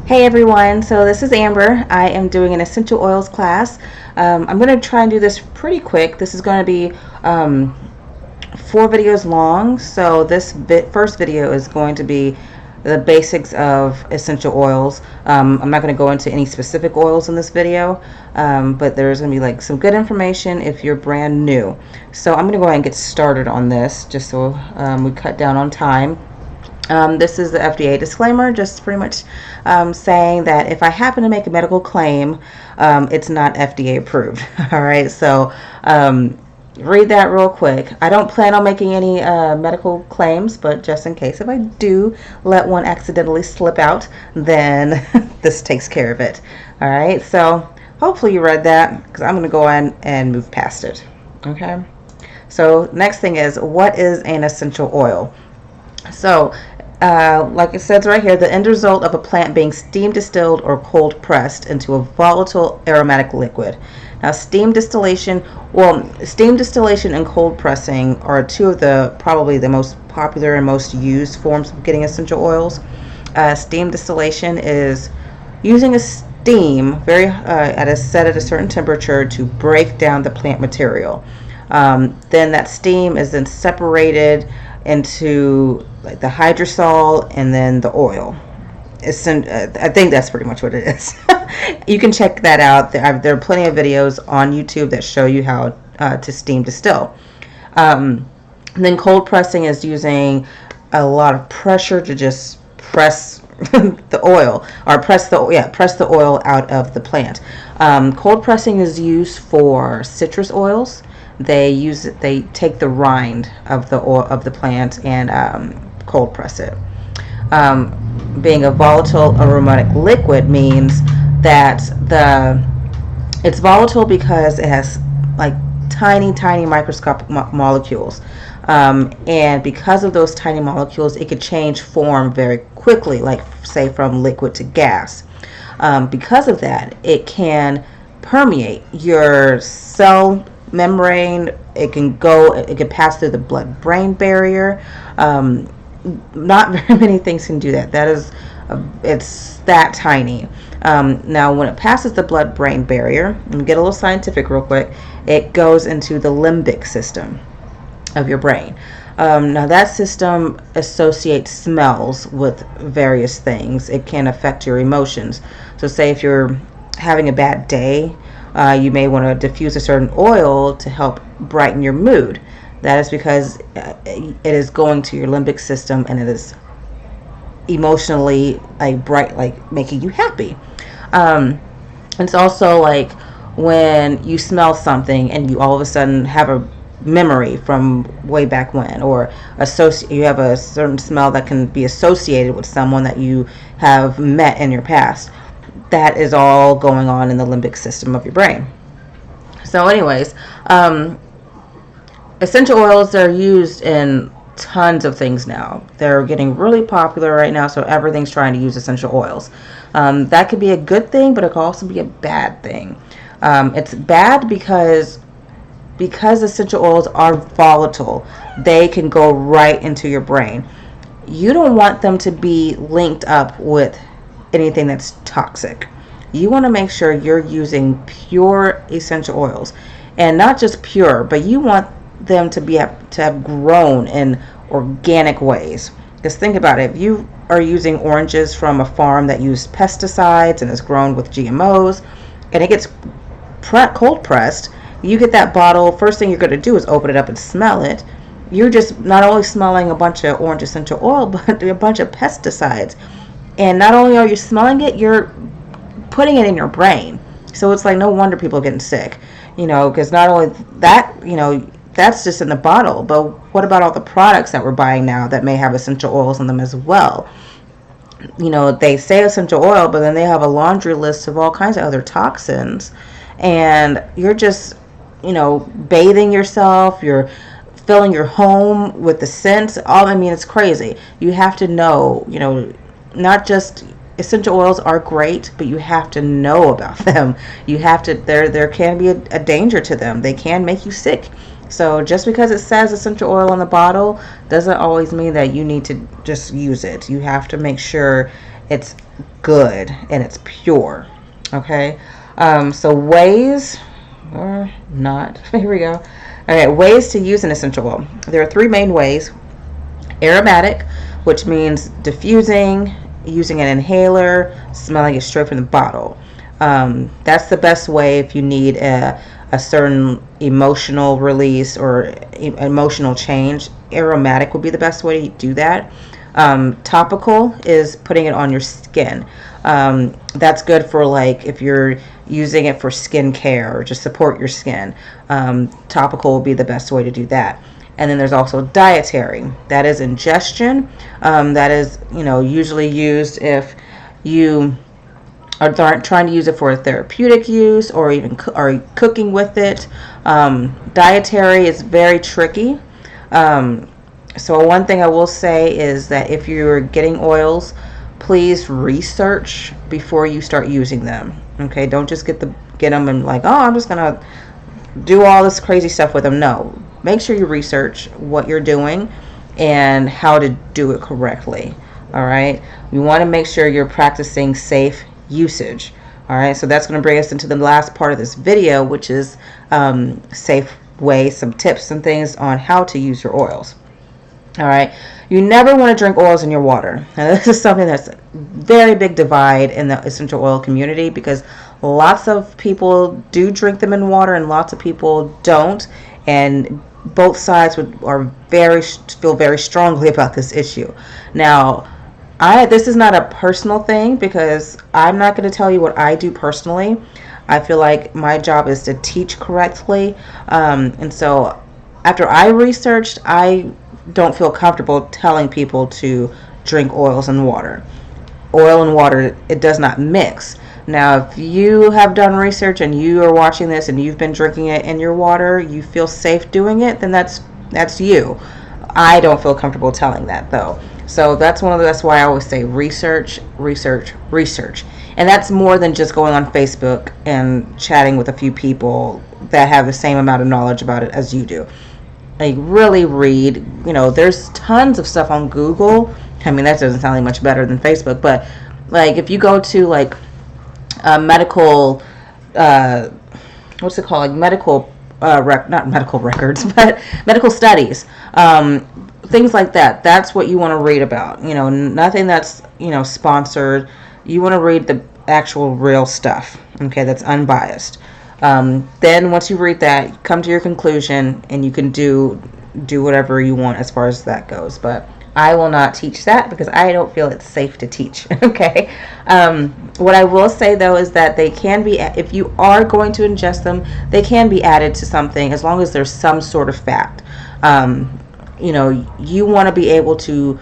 Hey everyone, so this is Amber. I am doing an essential oils class. I'm going to try and do this pretty quick. This is going to be 4 videos long. So this first video is going to be the basics of essential oils. I'm not going to go into any specific oils in this video, but there's going to be like some good information if you're brand new. So I'm going to go ahead and get started on this just so we cut down on time. This is the FDA disclaimer, just pretty much saying that if I happen to make a medical claim, it's not FDA approved. All right, so read that real quick. I don't plan on making any medical claims, but just in case if I do let one accidentally slip out, then this takes care of it. All right, so hopefully you read that because I'm going to go on and move past it. Okay, so next thing is, what is an essential oil? So like it says right here, the end result of a plant being steam distilled or cold pressed into a volatile aromatic liquid. Now, steam distillation and cold pressing are two of the probably the most popular and most used forms of getting essential oils. Steam distillation is using a steam at a certain temperature to break down the plant material. Then that steam is then separated into like the hydrosol and then the oil. I think that's pretty much what it is. You can check that out. There are plenty of videos on YouTube that show you how to steam distill. Then cold pressing is using a lot of pressure to just press the oil, or press the oil out of the plant. Cold pressing is used for citrus oils. They take the rind of the oil of the plant and cold press it. Being a volatile aromatic liquid means that it's volatile because it has like tiny microscopic molecules, and because of those tiny molecules, it could change form very quickly, like say from liquid to gas. Because of that, it can permeate your cell membrane. It can pass through the blood-brain barrier. Not very many things can do that. It's that tiny. Now, when it passes the blood-brain barrier, let me get a little scientific real quick. It goes into the limbic system of your brain. Now, that system associates smells with various things. It can affect your emotions. So, say if you're having a bad day, you may want to diffuse a certain oil to help brighten your mood. That is because it is going to your limbic system and it is emotionally bright, like making you happy. It's also like when you smell something and you all of a sudden have a memory from way back when, or you have a certain smell that can be associated with someone that you have met in your past. That is all going on in the limbic system of your brain. So anyways, essential oils are used in tons of things now. They're getting really popular right now, so everything's trying to use essential oils. That could be a good thing, but it could also be a bad thing. It's bad because essential oils are volatile. They can go right into your brain. You don't want them to be linked up with anything that's toxic. You want to make sure you're using pure essential oils, and not just pure, but you want them to have grown in organic ways. Because think about it, if you are using oranges from a farm that used pesticides and is grown with GMOs, and it gets cold pressed, you get that bottle, first thing you're going to do is open it up and smell it. You're just not only smelling a bunch of orange essential oil, but a bunch of pesticides. And not only are you smelling it, you're putting it in your brain. So it's like no wonder people are getting sick, because not only that, that's just in the bottle, but what about all the products that we're buying now that may have essential oils in them as well? They say essential oil, but then they have a laundry list of all kinds of other toxins, and you're just, bathing yourself, you're filling your home with the scents. It's crazy. You have to know, not just essential oils are great, but you have to know about them. You have to, there can be a danger to them. They can make you sick. So just because it says essential oil on the bottle doesn't always mean that you need to just use it. You have to make sure It's good and it's pure. Okay, so ways or not. Here we go. Okay, ways to use an essential oil. There are three main ways. Aromatic, which means diffusing, using an inhaler, smelling it straight from the bottle. That's the best way if you need a certain emotional release or emotional change. Aromatic would be the best way to do that. Topical is putting it on your skin. That's good for like if you're using it for skin care or just support your skin. Topical will be the best way to do that. And then there's also dietary. That is ingestion. That is, usually used if you are trying to use it for a therapeutic use or even are cooking with it. Dietary is very tricky. So one thing I will say is that if you're getting oils, please research before you start using them. Okay, don't just get them and like, oh, I'm just gonna do all this crazy stuff with them. No, make sure you research what you're doing and how to do it correctly. All right, you want to make sure you're practicing safe usage. All right, so that's going to bring us into the last part of this video, which is safe ways, some tips and things on how to use your oils. All right, you never want to drink oils in your water. Now, this is something that's a very big divide in the essential oil community because lots of people do drink them in water and lots of people don't, and both sides feel very strongly about this issue. Now, this is not a personal thing because I'm not going to tell you what I do personally. I feel like my job is to teach correctly, and so after I researched, I don't feel comfortable telling people to drink oils and water. Oil and water, it does not mix. Now, if you have done research and you are watching this and you've been drinking it in your water, you feel safe doing it, then that's you. I don't feel comfortable telling that though. So that's why I always say research, research, research. And that's more than just going on Facebook and chatting with a few people that have the same amount of knowledge about it as you do. Like, really read, there's tons of stuff on Google. I mean, that doesn't sound like much better than Facebook, but like if you go to like medical, what's it called? Like medical, not medical records, but medical studies, things like that. That's what you want to read about. Nothing that's, sponsored. You want to read the actual real stuff, okay, that's unbiased. Then once you read that, come to your conclusion, and you can do whatever you want as far as that goes. But I will not teach that because I don't feel it's safe to teach. Okay. What I will say though is that they can be, if you are going to ingest them, they can be added to something as long as there's some sort of fat. You want to be able to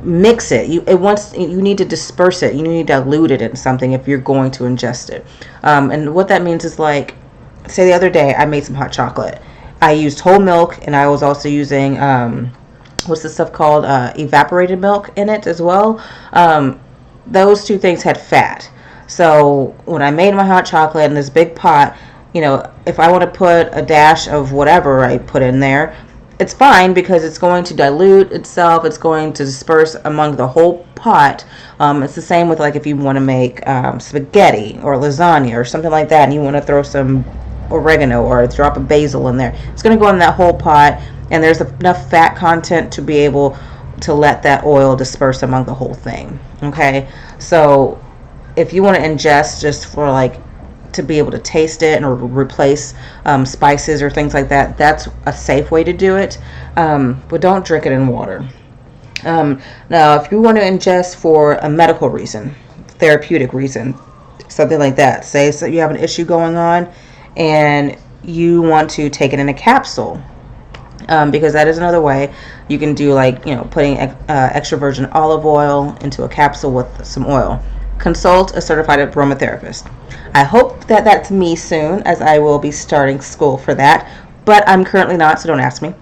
mix it. You need to disperse it. You need to dilute it in something if you're going to ingest it. And what that means is, like, say the other day I made some hot chocolate. I used whole milk, and I was also using what's this stuff called, evaporated milk in it as well. Those two things had fat. So when I made my hot chocolate in this big pot, if I want to put a dash of whatever I put in there, it's fine because it's going to dilute itself. It's going to disperse among the whole pot. It's the same with, like, if you want to make spaghetti or lasagna or something like that, and you want to throw some oregano or a drop of basil in there. It's going to go in that whole pot, and there's enough fat content to be able to let that oil disperse among the whole thing. Okay, so if you want to ingest just for, like, to be able to taste it or replace spices or things like that, that's a safe way to do it. But don't drink it in water. Now, if you want to ingest for a medical reason, therapeutic reason, something like that, say so you have an issue going on and you want to take it in a capsule, because that is another way you can do, like, putting extra virgin olive oil into a capsule with some oil. Consult a certified aromatherapist. I hope that that's me soon, as I will be starting school for that, but I'm currently not, so don't ask me.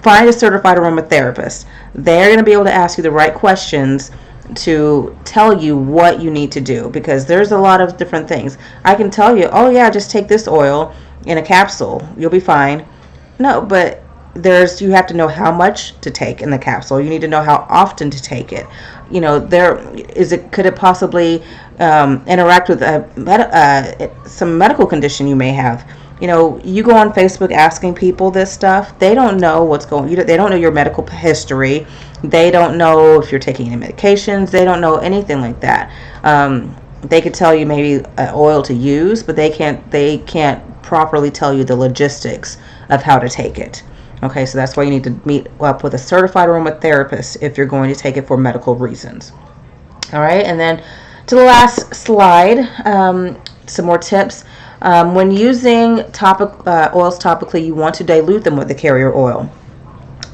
Find a certified aromatherapist. They're going to be able to ask you the right questions to tell you what you need to do, because there's a lot of different things. I can tell you, oh yeah, just take this oil in a capsule, you'll be fine. No, but you have to know how much to take in the capsule. You need to know how often to take it. You know, could it possibly interact with some medical condition you may have? You know, you go on Facebook asking people this stuff, they don't know they don't know your medical history. They don't know if you're taking any medications. They don't know anything like that. They could tell you maybe oil to use, but they can't properly tell you the logistics of how to take it. Okay, so that's why you need to meet up with a certified aromatherapist if you're going to take it for medical reasons. All right, and then to the last slide, some more tips. When using oils topically, you want to dilute them with the carrier oil.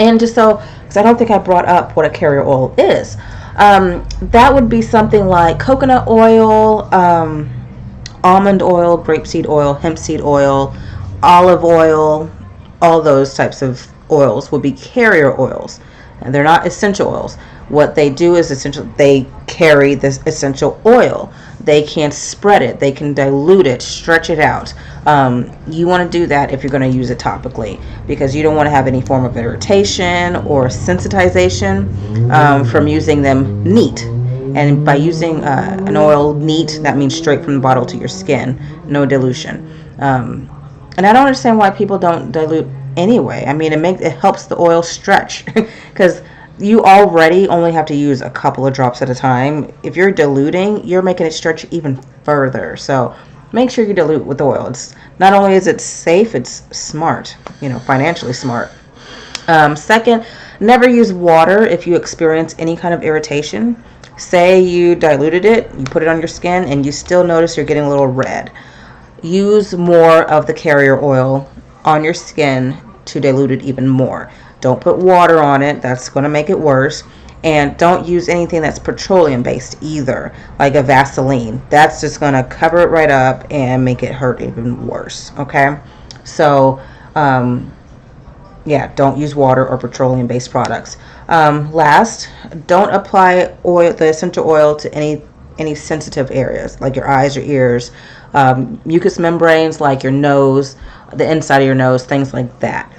And just because I don't think I brought up what a carrier oil is, that would be something like coconut oil, almond oil, grapeseed oil, hemp seed oil, olive oil. All those types of oils will be carrier oils, and they're not essential oils. What they do is they carry this essential oil. They can spread it, they can dilute it, stretch it out. You want to do that if you're going to use it topically, because you don't want to have any form of irritation or sensitization from using them neat. And by using an oil neat, that means straight from the bottle to your skin, no dilution. And I don't understand why people don't dilute anyway. I mean, it helps the oil stretch because you already only have to use a couple of drops at a time. If you're diluting, you're making it stretch even further. So make sure you dilute with oil. It's not only is it safe, it's smart, financially smart. Second, never use water if you experience any kind of irritation. Say you diluted it, you put it on your skin, and you still notice you're getting a little red. Use more of the carrier oil on your skin to dilute it even more. Don't put water on it. That's going to make it worse. And don't use anything that's petroleum based either, like a Vaseline. That's just going to cover it right up and make it hurt even worse. Okay? So, don't use water or petroleum based products. Last, don't apply the essential oil to any sensitive areas like your eyes or ears, mucous membranes like your nose, the inside of your nose, things like that.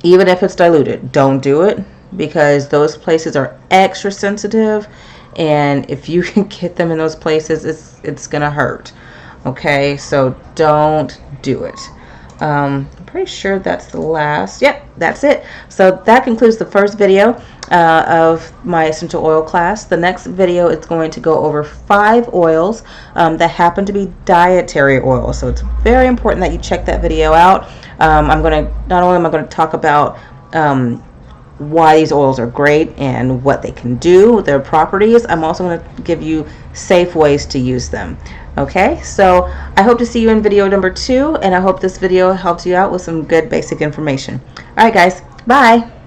Even if it's diluted, don't do it, because those places are extra sensitive, and if you can get them in those places, it's gonna hurt. Okay, so don't do it. I'm pretty sure that's the last. Yep, that's it. So that concludes the first video of my essential oil class. The next video is going to go over 5 oils that happen to be dietary oils. So it's very important that you check that video out. Not only am I going to talk about why these oils are great and what they can do, their properties, I'm also going to give you safe ways to use them. Okay, so I hope to see you in video number 2, and I hope this video helps you out with some good basic information. All right, guys, bye.